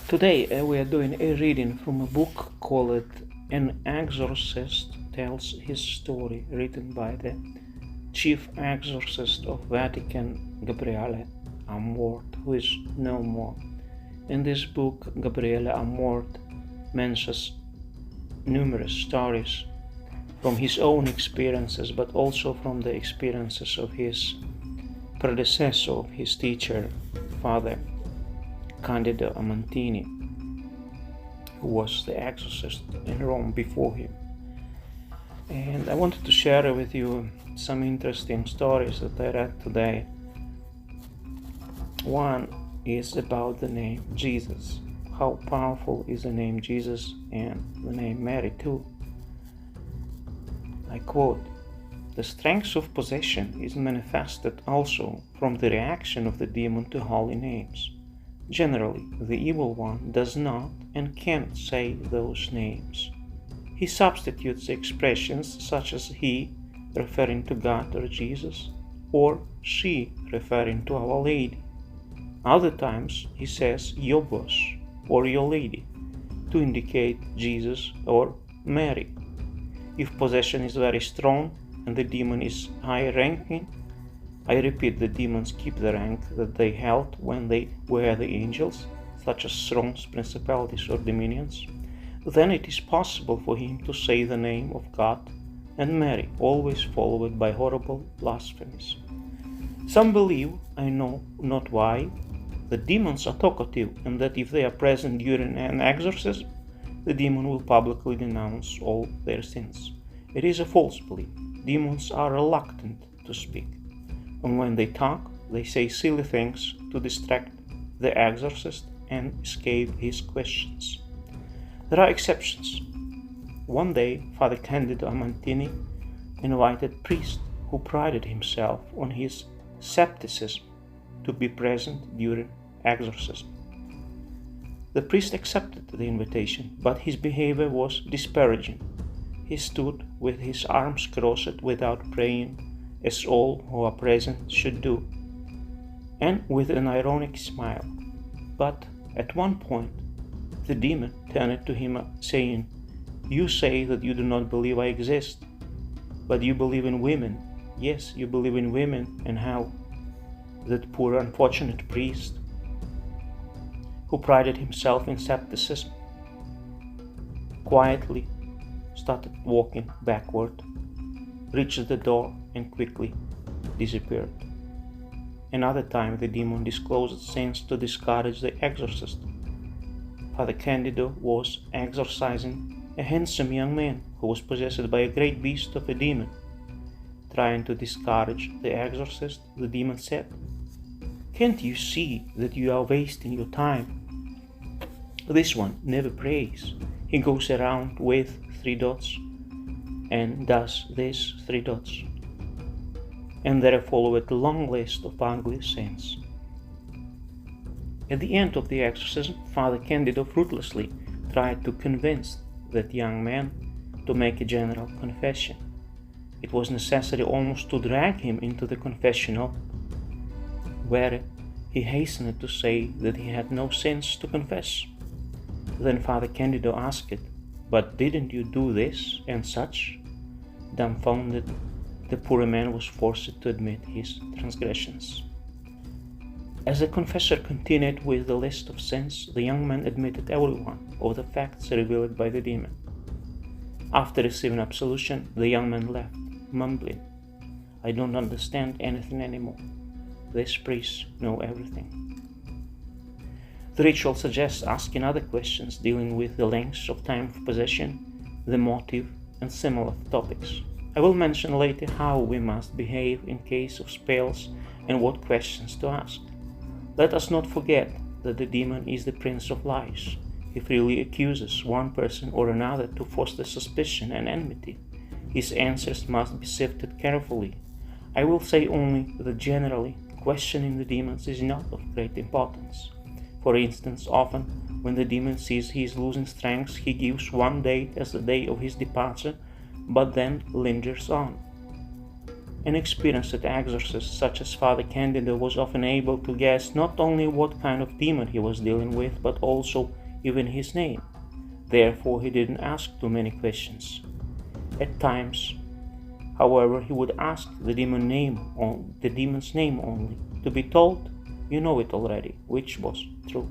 Today we are doing a reading from a book called An Exorcist Tells His Story, written by the Chief Exorcist of Vatican, Gabriele Amorth, who is no more. In this book, Gabriele Amorth mentions numerous stories from his own experiences, but also from the experiences of his predecessor, his teacher, Father Candido Amantini, who was the exorcist in Rome before him. And I wanted to share with you some interesting stories that I read today. One is about the name Jesus. How powerful is the name Jesus and the name Mary too. I quote, "The strength of possession is manifested also from the reaction of the demon to holy names. Generally, the evil one does not and can't say those names. He substitutes expressions such as he, referring to God or Jesus, or she, referring to Our Lady. Other times he says your boss or your lady to indicate Jesus or Mary. If possession is very strong and the demon is high-ranking, I repeat, the demons keep the rank that they held when they were the angels, such as thrones, principalities, or dominions, then it is possible for him to say the name of God and Mary, always followed by horrible blasphemies. Some believe, I know not why, that demons are talkative and that if they are present during an exorcism, the demon will publicly denounce all their sins. It is a false belief. Demons are reluctant to speak. And when they talk, they say silly things to distract the exorcist and escape his questions. There are exceptions. One day, Father Candido Amantini invited a priest who prided himself on his scepticism to be present during exorcism. The priest accepted the invitation, but his behavior was disparaging. He stood with his arms crossed without praying, as all who are present should do, and with an ironic smile. But at one point, the demon turned to him saying, "You say that you do not believe I exist, but you believe in women. Yes, you believe in women, and how?" That poor unfortunate priest, who prided himself in scepticism, quietly started walking backward, reached the door, and quickly disappeared. Another time the demon disclosed sins to discourage the exorcist. Father Candido was exorcising a handsome young man who was possessed by a great beast of a demon. Trying to discourage the exorcist, the demon said, "Can't you see that you are wasting your time? This one never prays. He goes around with 3 dots and does this 3 dots. And there followed a long list of ugly sins." At the end of the exorcism, Father Candido fruitlessly tried to convince that young man to make a general confession. It was necessary almost to drag him into the confessional, where he hastened to say that he had no sins to confess. Then Father Candido asked, "But didn't you do this and such?" Dumbfounded, the poor man was forced to admit his transgressions. As the confessor continued with the list of sins, the young man admitted every one of the facts revealed by the demon. After receiving absolution, the young man left, mumbling, "I don't understand anything anymore. These priests know everything." The ritual suggests asking other questions dealing with the length of time of possession, the motive, and similar topics. I will mention later how we must behave in case of spells and what questions to ask. Let us not forget that the demon is the prince of lies. He freely accuses one person or another to foster suspicion and enmity. His answers must be sifted carefully. I will say only that generally, questioning the demons is not of great importance. For instance, often when the demon sees he is losing strength, he gives one date as the day of his departure, but then lingers on. An experienced exorcist such as Father Candido was often able to guess not only what kind of demon he was dealing with, but also even his name. Therefore, he didn't ask too many questions. At times, however, he would ask the demon's name only, to be told, "You know it already," which was true.